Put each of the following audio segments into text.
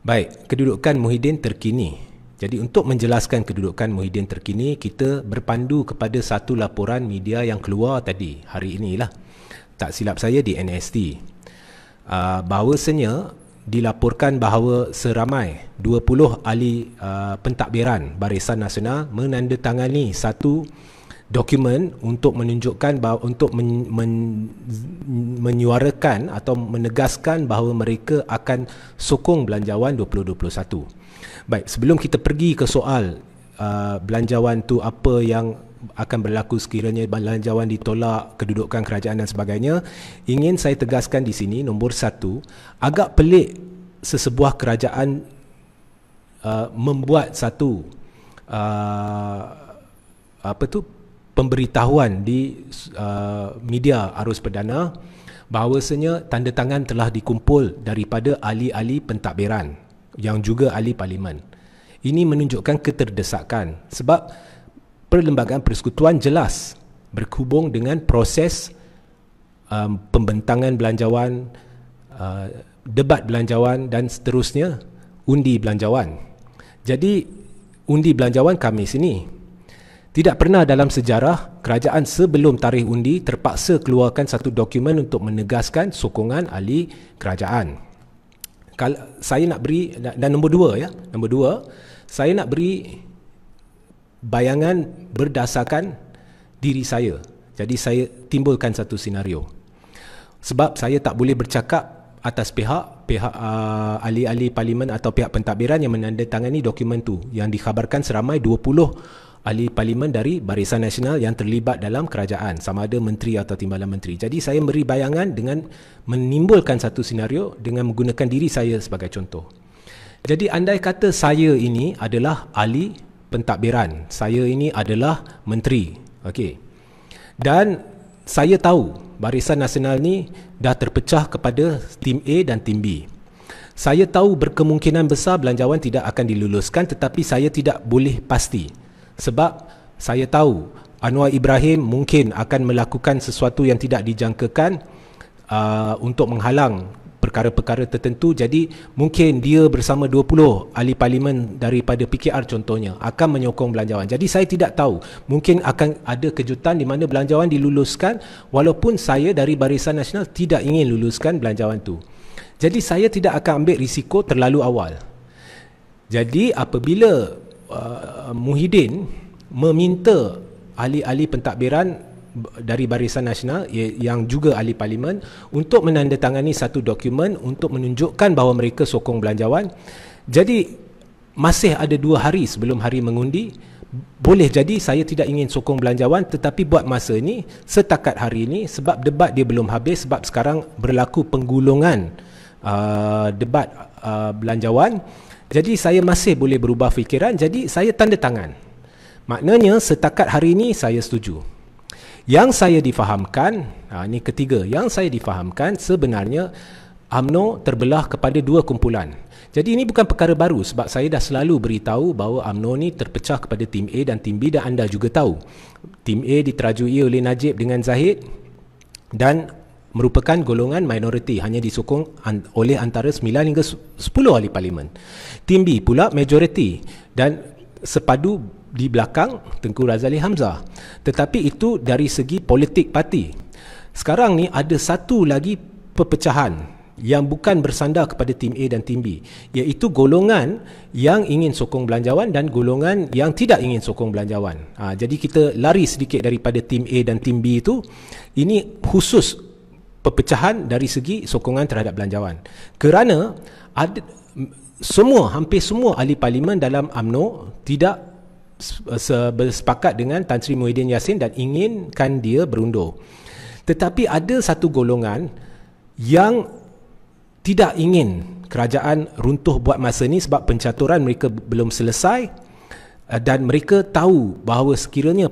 Baik, kedudukan Muhyiddin terkini. Jadi untuk menjelaskan kedudukan Muhyiddin terkini, kita berpandu kepada satu laporan media yang keluar tadi, hari inilah. Tak silap saya di NST. Bahawasanya dilaporkan bahawa seramai 20 ahli pentadbiran Barisan Nasional menandatangani satu dokumen untuk menunjukkan bahawa, untuk menyuarakan atau menegaskan bahawa mereka akan sokong belanjawan 2021. Baik, sebelum kita pergi ke soal belanjawan tu apa yang akan berlaku sekiranya belanjawan ditolak, kedudukan kerajaan dan sebagainya, ingin saya tegaskan di sini, nombor satu, agak pelik sesebuah kerajaan membuat satu pemberitahuan di media arus perdana bahawasanya tanda tangan telah dikumpul daripada ahli-ahli pentadbiran yang juga ahli parlimen. Ini menunjukkan keterdesakan sebab Perlembagaan Persekutuan jelas berhubung dengan proses pembentangan belanjawan, debat belanjawan dan seterusnya undi belanjawan. Jadi undi belanjawan Khamis ini tidak pernah dalam sejarah kerajaan sebelum tarikh undi terpaksa keluarkan satu dokumen untuk menegaskan sokongan ahli kerajaan. Kalau saya nak beri, dan nombor dua, saya nak beri bayangan berdasarkan diri saya. Jadi saya timbulkan satu senario. Sebab saya tak boleh bercakap atas pihak ahli-ahli parlimen atau pihak pentadbiran yang menandatangani dokumen tu, yang dikhabarkan seramai 20 ahli parlimen dari Barisan Nasional yang terlibat dalam kerajaan, sama ada menteri atau timbalan menteri. Jadi saya beri bayangan dengan menimbulkan satu senario dengan menggunakan diri saya sebagai contoh. Jadi andai kata saya ini adalah ahli pentadbiran, saya ini adalah menteri, okey, dan saya tahu Barisan Nasional ni dah terpecah kepada tim A dan tim B. Saya tahu berkemungkinan besar belanjawan tidak akan diluluskan, tetapi saya tidak boleh pasti sebab saya tahu Anwar Ibrahim mungkin akan melakukan sesuatu yang tidak dijangkakan untuk menghalang perkara-perkara tertentu. Jadi mungkin dia bersama 20 ahli parlimen daripada PKR contohnya akan menyokong belanjawan. Jadi saya tidak tahu, mungkin akan ada kejutan di mana belanjawan diluluskan walaupun saya dari Barisan Nasional tidak ingin luluskan belanjawan tu. Jadi saya tidak akan ambil risiko terlalu awal. Jadi apabila Muhyiddin meminta ahli-ahli pentadbiran dari Barisan Nasional yang juga ahli parlimen untuk menandatangani satu dokumen untuk menunjukkan bahawa mereka sokong belanjawan. Jadi masih ada 2 hari sebelum hari mengundi. Boleh jadi saya tidak ingin sokong belanjawan, tetapi buat masa ini, setakat hari ini, sebab debat dia belum habis, sebab sekarang berlaku penggulungan debat belanjawan, jadi saya masih boleh berubah fikiran. Jadi saya tanda tangan. Maknanya setakat hari ini saya setuju. Yang saya difahamkan, ini ketiga, yang saya difahamkan sebenarnya UMNO terbelah kepada 2 kumpulan. Jadi ini bukan perkara baru sebab saya dah selalu beritahu bahawa UMNO ni terpecah kepada tim A dan tim B, dan anda juga tahu. Tim A diterajui oleh Najib dengan Zahid dan merupakan golongan minoriti, hanya disokong oleh antara 9 hingga 10 ahli parlimen. Tim B pula majoriti dan sepadu di belakang Tengku Razali Hamzah. Tetapi itu dari segi politik parti. Sekarang ni ada satu lagi perpecahan yang bukan bersandar kepada tim A dan tim B, iaitu golongan yang ingin sokong belanjawan dan golongan yang tidak ingin sokong belanjawan. Jadi kita lari sedikit daripada tim A dan tim B itu. Ini khusus perpecahan dari segi sokongan terhadap belanjawan. Kerana ada hampir semua ahli parlimen dalam UMNO tidak bersepakat dengan Tan Sri Muhyiddin Yassin dan inginkan dia berundur. Tetapi ada satu golongan yang tidak ingin kerajaan runtuh buat masa ni sebab pencaturan mereka belum selesai, dan mereka tahu bahawa sekiranya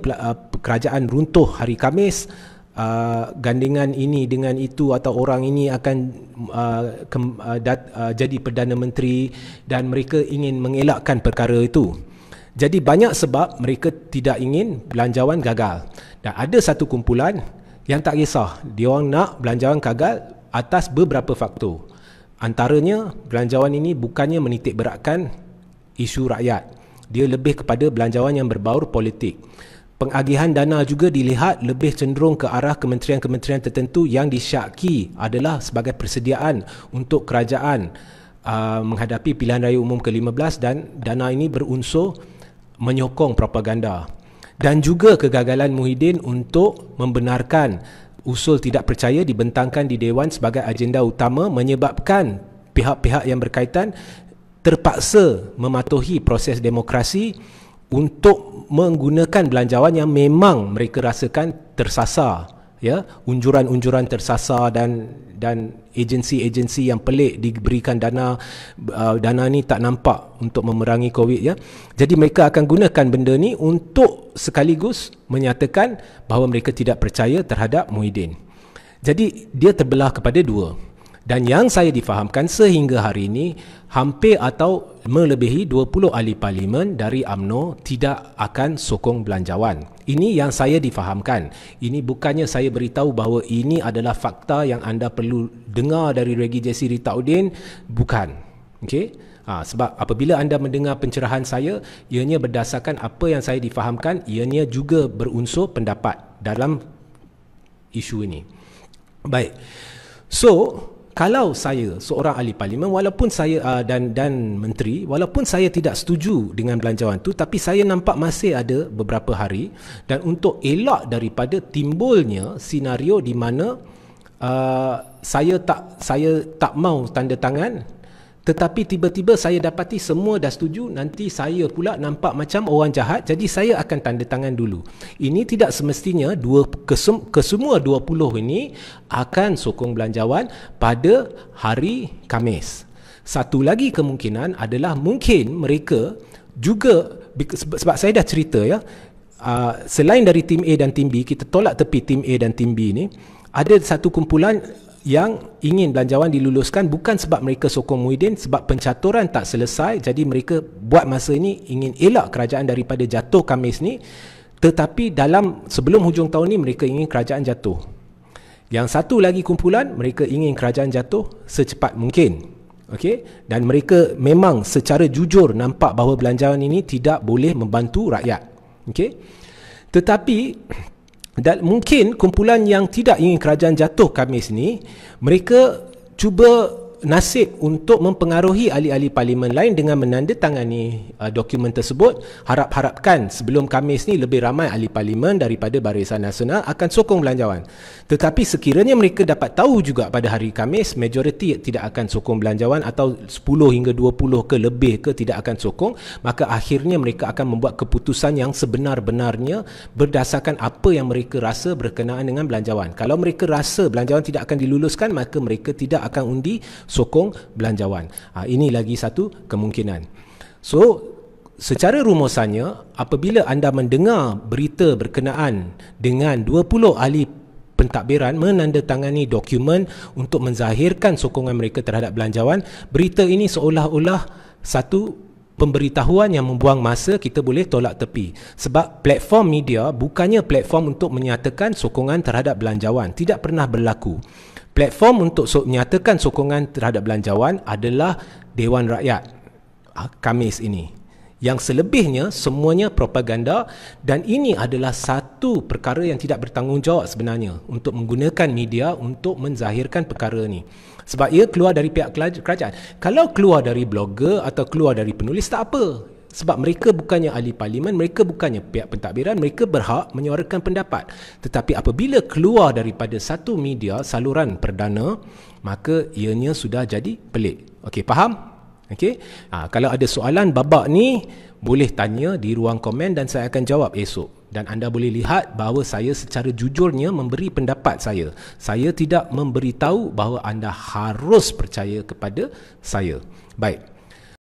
kerajaan runtuh hari Khamis, gandingan ini dengan itu atau orang ini akan jadi Perdana Menteri, dan mereka ingin mengelakkan perkara itu. Jadi banyak sebab mereka tidak ingin belanjawan gagal. Dan ada satu kumpulan yang tak kisah, dia orang nak belanjawan gagal atas beberapa faktor. Antaranya, belanjawan ini bukannya menitik beratkan isu rakyat. Dia lebih kepada belanjawan yang berbaur politik. Pengagihan dana juga dilihat lebih cenderung ke arah kementerian-kementerian tertentu yang disyaki adalah sebagai persediaan untuk kerajaan menghadapi pilihan raya umum ke-15, dan dana ini berunsur menyokong propaganda. Dan juga kegagalan Muhyiddin untuk membenarkan usul tidak percaya dibentangkan di Dewan sebagai agenda utama menyebabkan pihak-pihak yang berkaitan terpaksa mematuhi proses demokrasi untuk menggunakan belanjawan yang memang mereka rasakan tersasar, ya, unjuran-unjuran tersasar dan agensi-agensi yang pelik diberikan dana ni tak nampak untuk memerangi COVID, ya. Jadi mereka akan gunakan benda ni untuk sekaligus menyatakan bahawa mereka tidak percaya terhadap Muhyiddin. Jadi dia terbelah kepada dua. Dan yang saya difahamkan sehingga hari ini, hampir atau melebihi 20 ahli parlimen dari UMNO tidak akan sokong belanjawan. Ini yang saya difahamkan. Ini bukannya saya beritahu bahawa ini adalah fakta yang anda perlu dengar dari Regi J.C. Ritaudin. Bukan. Okay? Sebab apabila anda mendengar pencerahan saya, ianya berdasarkan apa yang saya difahamkan, ianya juga berunsur pendapat dalam isu ini. Baik. So, kalau saya seorang ahli parlimen, walaupun saya dan menteri, walaupun saya tidak setuju dengan belanjawan itu, tapi saya nampak masih ada beberapa hari, dan untuk elak daripada timbulnya senario di mana saya tak mau tanda tangan, tetapi tiba-tiba saya dapati semua dah setuju, nanti saya pula nampak macam orang jahat, jadi saya akan tanda tangan dulu. Ini tidak semestinya kesemua 20 ini akan sokong belanjawan pada hari Khamis. Satu lagi kemungkinan adalah mungkin mereka juga, sebab saya dah cerita, ya, selain dari tim A dan tim B, kita tolak tepi tim A dan tim B ni, ada satu kumpulan yang ingin belanjawan diluluskan bukan sebab mereka sokong Muhyiddin, sebab pencaturan tak selesai, jadi mereka buat masa ini ingin elak kerajaan daripada jatuh Khamis ni, tetapi sebelum hujung tahun ni mereka ingin kerajaan jatuh. Yang satu lagi kumpulan, mereka ingin kerajaan jatuh secepat mungkin. Okay? Dan mereka memang secara jujur nampak bahawa belanjawan ini tidak boleh membantu rakyat. Okay? Tetapi dan mungkin kumpulan yang tidak ingin kerajaan jatuh Khamis ni, mereka cuba nasib untuk mempengaruhi ahli-ahli parlimen lain dengan menandatangani dokumen tersebut. Harap-harapkan sebelum Khamis ni lebih ramai ahli parlimen daripada Barisan Nasional akan sokong belanjawan. Tetapi sekiranya mereka dapat tahu juga pada hari Khamis majoriti tidak akan sokong belanjawan, atau 10 hingga 20 ke lebih ke tidak akan sokong, maka akhirnya mereka akan membuat keputusan yang sebenar-benarnya berdasarkan apa yang mereka rasa berkenaan dengan belanjawan. Kalau mereka rasa belanjawan tidak akan diluluskan, maka mereka tidak akan undi sokong belanjawan. Ini lagi satu kemungkinan. So, secara rumusannya, apabila anda mendengar berita berkenaan dengan 20 ahli pentadbiran menandatangani dokumen untuk menzahirkan sokongan mereka terhadap belanjawan, berita ini seolah-olah satu pemberitahuan yang membuang masa, kita boleh tolak tepi. Sebab platform media bukannya platform untuk menyatakan sokongan terhadap belanjawan. Tidak pernah berlaku. Platform untuk menyatakan sokongan terhadap belanjawan adalah Dewan Rakyat Khamis ini. Yang selebihnya semuanya propaganda, dan ini adalah satu perkara yang tidak bertanggungjawab sebenarnya untuk menggunakan media untuk menzahirkan perkara ini. Sebab ia keluar dari pihak kerajaan. Kalau keluar dari blogger atau keluar dari penulis, tak apa. Sebab mereka bukannya ahli parlimen, mereka bukannya pihak pentadbiran, mereka berhak menyuarakan pendapat. Tetapi apabila keluar daripada satu media saluran perdana, maka ianya sudah jadi pelik. Okey, faham? Okey. Kalau ada soalan babak ni, boleh tanya di ruang komen dan saya akan jawab esok. Dan anda boleh lihat bahawa saya secara jujurnya memberi pendapat saya. Saya tidak memberitahu bahawa anda harus percaya kepada saya. Baik.